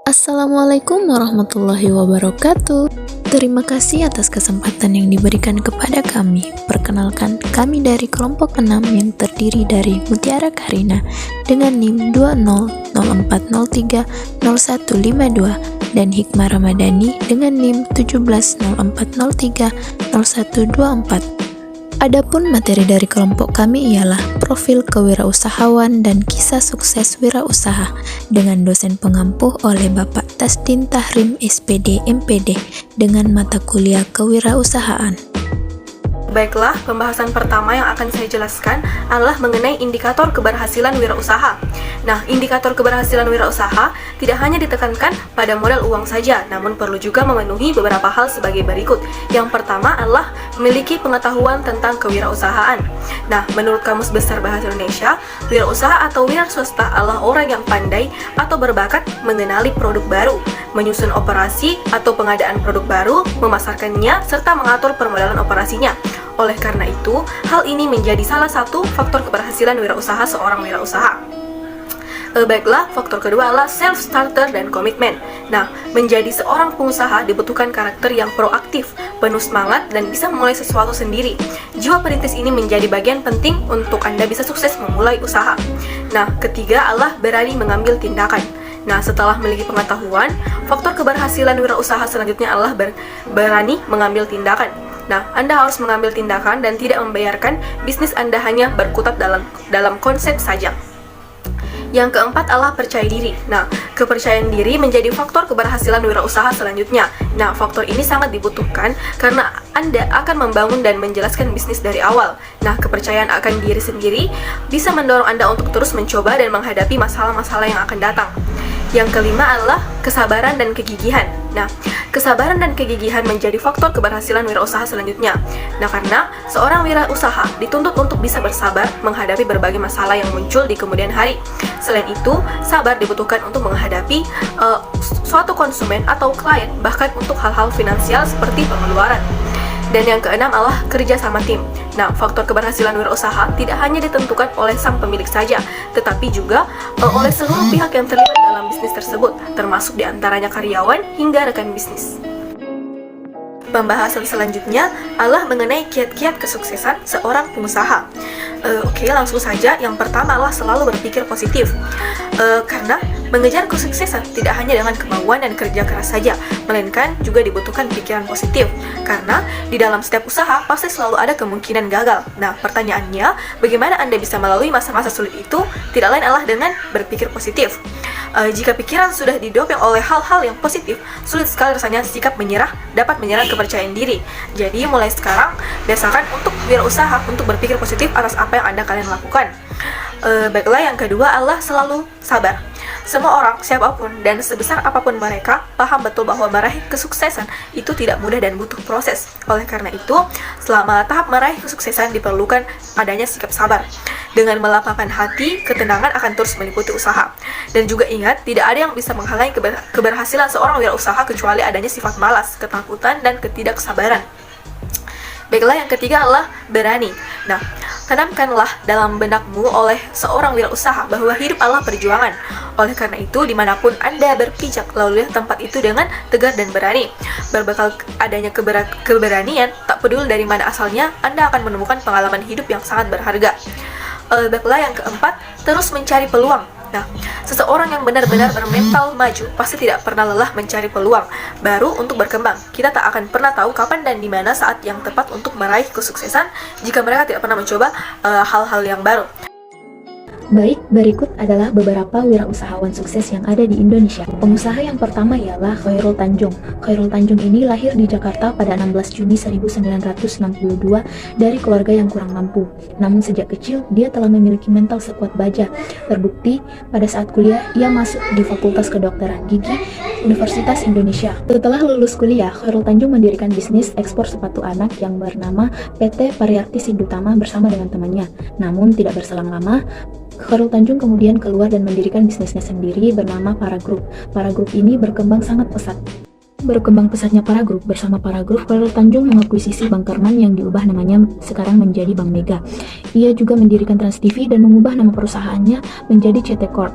Assalamualaikum warahmatullahi wabarakatuh. Terima kasih atas kesempatan yang diberikan kepada kami. Perkenalkan, kami dari kelompok 6 yang terdiri dari Mutiara Karina dengan NIM 2004030152 dan Hikmah Ramadhani dengan NIM 1704030124. Adapun materi dari kelompok kami ialah profil kewirausahawan dan kisah sukses wirausaha dengan dosen pengampuh oleh Bapak Tasdin Tahrim SPD MPD dengan mata kuliah kewirausahaan. Baiklah, pembahasan pertama yang akan saya jelaskan adalah mengenai indikator keberhasilan wirausaha. Nah, indikator keberhasilan wirausaha tidak hanya ditekankan pada modal uang saja, namun perlu juga memenuhi beberapa hal sebagai berikut. Yang pertama adalah memiliki pengetahuan tentang kewirausahaan. Nah, menurut Kamus Besar Bahasa Indonesia, wirausaha atau wira swasta adalah orang yang pandai atau berbakat mengenali produk baru, menyusun operasi atau pengadaan produk baru, memasarkannya, serta mengatur permodalan operasinya. Oleh karena itu, hal ini menjadi salah satu faktor keberhasilan wirausaha seorang wirausaha. Baiklah, faktor kedua adalah self-starter dan komitmen. Nah, menjadi seorang pengusaha dibutuhkan karakter yang proaktif, penuh semangat, dan bisa memulai sesuatu sendiri. Jiwa perintis ini menjadi bagian penting untuk Anda bisa sukses memulai usaha. Nah, ketiga adalah berani mengambil tindakan. Nah, setelah memiliki pengetahuan, faktor keberhasilan wirausaha selanjutnya adalah berani mengambil tindakan. Nah, Anda harus mengambil tindakan dan tidak membiarkan bisnis Anda hanya berkutat dalam konsep saja. Yang keempat adalah percaya diri. Nah, kepercayaan diri menjadi faktor keberhasilan wirausaha selanjutnya. Nah, faktor ini sangat dibutuhkan karena Anda akan membangun dan menjelaskan bisnis dari awal. Nah, kepercayaan akan diri sendiri bisa mendorong Anda untuk terus mencoba dan menghadapi masalah-masalah yang akan datang. Yang kelima adalah kesabaran dan kegigihan. Nah, kesabaran dan kegigihan menjadi faktor keberhasilan wirausaha selanjutnya. Nah, karena seorang wirausaha dituntut untuk bisa bersabar menghadapi berbagai masalah yang muncul di kemudian hari. Selain itu, sabar dibutuhkan untuk menghadapi suatu konsumen atau klien, bahkan untuk hal-hal finansial seperti pengeluaran. Dan yang keenam adalah kerja sama tim. Nah, faktor keberhasilan wirausaha tidak hanya ditentukan oleh sang pemilik saja, tetapi juga oleh seluruh pihak yang terlibat dalam bisnis tersebut, termasuk diantaranya karyawan hingga rekan bisnis. Pembahasan selanjutnya adalah mengenai kiat-kiat kesuksesan seorang pengusaha. Oke, langsung saja. Yang pertama adalah selalu berpikir positif. Karena mengejar kesuksesan tidak hanya dengan kemauan dan kerja keras saja, melainkan juga dibutuhkan pikiran positif. Karena di dalam setiap usaha pasti selalu ada kemungkinan gagal. Nah, pertanyaannya, bagaimana Anda bisa melalui masa-masa sulit itu? Tidak lain adalah dengan berpikir positif. Jika pikiran sudah didopeng oleh hal-hal yang positif, sulit sekali rasanya sikap menyerah dapat menyerang kepercayaan diri. Jadi mulai sekarang, biasakan untuk wirausaha untuk berpikir positif atas apa yang kalian lakukan. Baiklah, yang kedua adalah selalu sabar. Semua orang, siapapun dan sebesar apapun mereka, paham betul bahwa meraih kesuksesan itu tidak mudah dan butuh proses. Oleh karena itu, selama tahap meraih kesuksesan diperlukan adanya sikap sabar. Dengan melapangkan hati, ketenangan akan terus meliputi usaha. Dan juga ingat, tidak ada yang bisa menghalangi keberhasilan seorang wirausaha kecuali adanya sifat malas, ketakutan, dan ketidaksabaran. Baiklah, yang ketiga adalah berani. Nah, tanamkanlah dalam benakmu oleh seorang wirausaha bahwa hidup adalah perjuangan. Oleh karena itu, dimanapun Anda berpijak, laluilah tempat itu dengan tegar dan berani. Berbekal adanya keberanian, tak peduli dari mana asalnya, Anda akan menemukan pengalaman hidup yang sangat berharga. Baiklah, yang keempat, terus mencari peluang. Nah, seseorang yang benar-benar bermental maju pasti tidak pernah lelah mencari peluang baru untuk berkembang. Kita tak akan pernah tahu kapan dan di mana saat yang tepat untuk meraih kesuksesan jika mereka tidak pernah mencoba hal-hal yang baru. Baik, berikut adalah beberapa wirausahawan sukses yang ada di Indonesia. Pengusaha yang pertama ialah Khairul Tanjung. Khairul Tanjung ini lahir di Jakarta pada 16 Juni 1962 dari keluarga yang kurang mampu. Namun sejak kecil, dia telah memiliki mental sekuat baja. Terbukti, pada saat kuliah, ia masuk di Fakultas Kedokteran Gigi Universitas Indonesia. Setelah lulus kuliah, Khairul Tanjung mendirikan bisnis ekspor sepatu anak yang bernama PT Pariarti Sindutama bersama dengan temannya. Namun tidak berselang lama, Khairul Tanjung kemudian keluar dan mendirikan bisnisnya sendiri bernama Para Group. Para Group ini berkembang sangat pesat. Berkembang pesatnya Paragroup. Bersama Paragroup, Khairul Tanjung mengakuisisi Bank Karman yang diubah namanya sekarang menjadi Bank Mega. Ia juga mendirikan Trans TV dan mengubah nama perusahaannya menjadi CT Corp.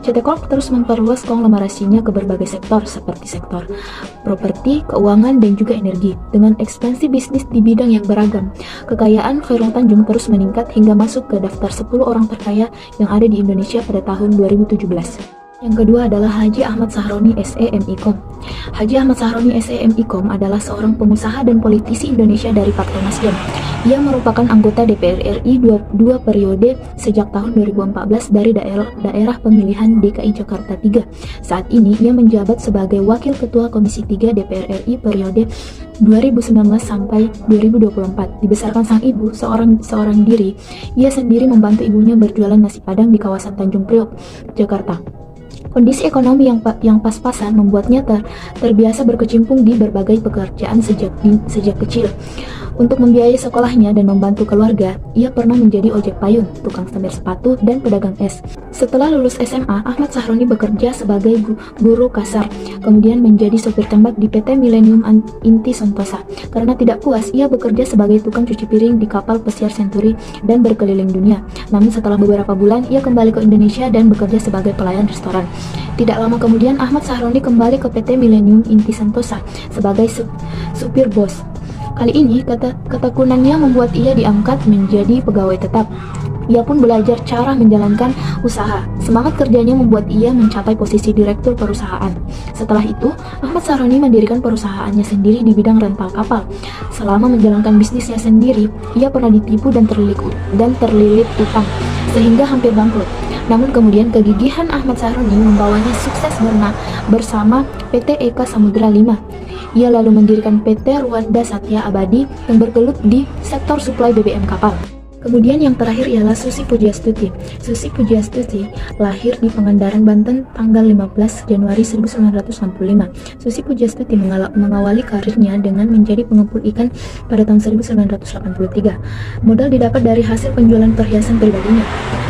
CT Corp terus memperluas konglomerasinya ke berbagai sektor seperti sektor properti, keuangan, dan juga energi. Dengan ekspansi bisnis di bidang yang beragam, kekayaan Khairul Tanjung terus meningkat hingga masuk ke daftar 10 orang terkaya yang ada di Indonesia pada tahun 2017. Yang kedua adalah Haji Ahmad Sahroni SE/MIKOM. Haji Ahmad Sahroni SE/MIKOM adalah seorang pengusaha dan politisi Indonesia dari Partai Nasdem. Ia merupakan anggota DPR RI dua periode sejak tahun 2014 dari daerah pemilihan DKI Jakarta 3. Saat ini ia menjabat sebagai Wakil Ketua Komisi 3 DPR RI periode 2019 sampai 2024. Dibesarkan sang ibu seorang diri, ia sendiri membantu ibunya berjualan nasi Padang di kawasan Tanjung Priok, Jakarta. Kondisi ekonomi yang pas-pasan membuatnya terbiasa berkecimpung di berbagai pekerjaan sejak kecil. Untuk membiayai sekolahnya dan membantu keluarga, ia pernah menjadi ojek payung, tukang semir sepatu, dan pedagang es. Setelah lulus SMA, Ahmad Sahroni bekerja sebagai guru kasar, kemudian menjadi sopir tembak di PT Millennium Inti Sentosa. Karena tidak puas, ia bekerja sebagai tukang cuci piring di kapal pesiar Century dan berkeliling dunia. Namun setelah beberapa bulan, ia kembali ke Indonesia dan bekerja sebagai pelayan restoran. Tidak lama kemudian, Ahmad Sahroni kembali ke PT Millennium Inti Sentosa sebagai supir bos. Kali ini, ketekunannya membuat ia diangkat menjadi pegawai tetap. Ia pun belajar cara menjalankan usaha. Semangat kerjanya membuat ia mencapai posisi direktur perusahaan. Setelah itu, Ahmad Sahroni mendirikan perusahaannya sendiri di bidang rental kapal. Selama menjalankan bisnisnya sendiri, ia pernah ditipu dan terlilit utang, sehingga hampir bangkrut. Namun kemudian kegigihan Ahmad Sahroni membawanya sukses bersama PT Eka Samudra 5. Ia lalu mendirikan PT Rwanda Satya Abadi yang bergelut di sektor suplai BBM kapal. Kemudian yang terakhir ialah Susi Pujiastuti. Susi Pujiastuti lahir di Pangandaran, Banten tanggal 15 Januari 1965. Susi Pujiastuti mengawali karirnya dengan menjadi pengepul ikan pada tahun 1983. Modal didapat dari hasil penjualan perhiasan pribadinya.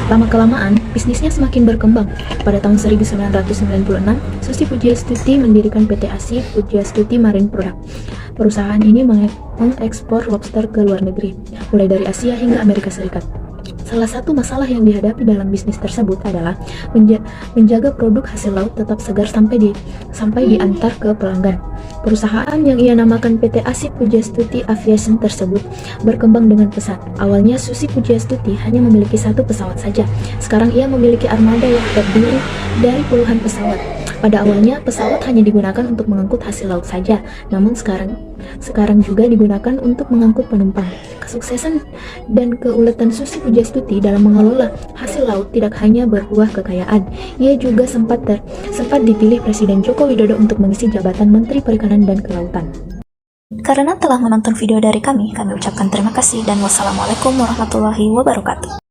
Lama-kelamaan, bisnisnya semakin berkembang. Pada tahun 1996, Susi Pujiastuti mendirikan PT ASI Pujiastuti Marine Product. Perusahaan ini mengekspor lobster ke luar negeri, mulai dari Asia hingga Amerika Serikat. Salah satu masalah yang dihadapi dalam bisnis tersebut adalah menjaga produk hasil laut tetap segar sampai diantar ke pelanggan. Perusahaan yang ia namakan PT ASI Pujiastuti Aviation tersebut berkembang dengan pesat. Awalnya Susi Pujiastuti hanya memiliki satu pesawat saja. Sekarang ia memiliki armada yang terdiri dari puluhan pesawat. Pada awalnya pesawat hanya digunakan untuk mengangkut hasil laut saja, namun sekarang juga digunakan untuk mengangkut penumpang. Kesuksesan dan keuletan Susi Pujiastuti dalam mengelola hasil laut tidak hanya berbuah kekayaan, ia juga sempat dipilih Presiden Joko Widodo untuk mengisi jabatan Menteri Perikanan dan Kelautan. Karena telah menonton video dari kami ucapkan terima kasih dan wassalamualaikum warahmatullahi wabarakatuh.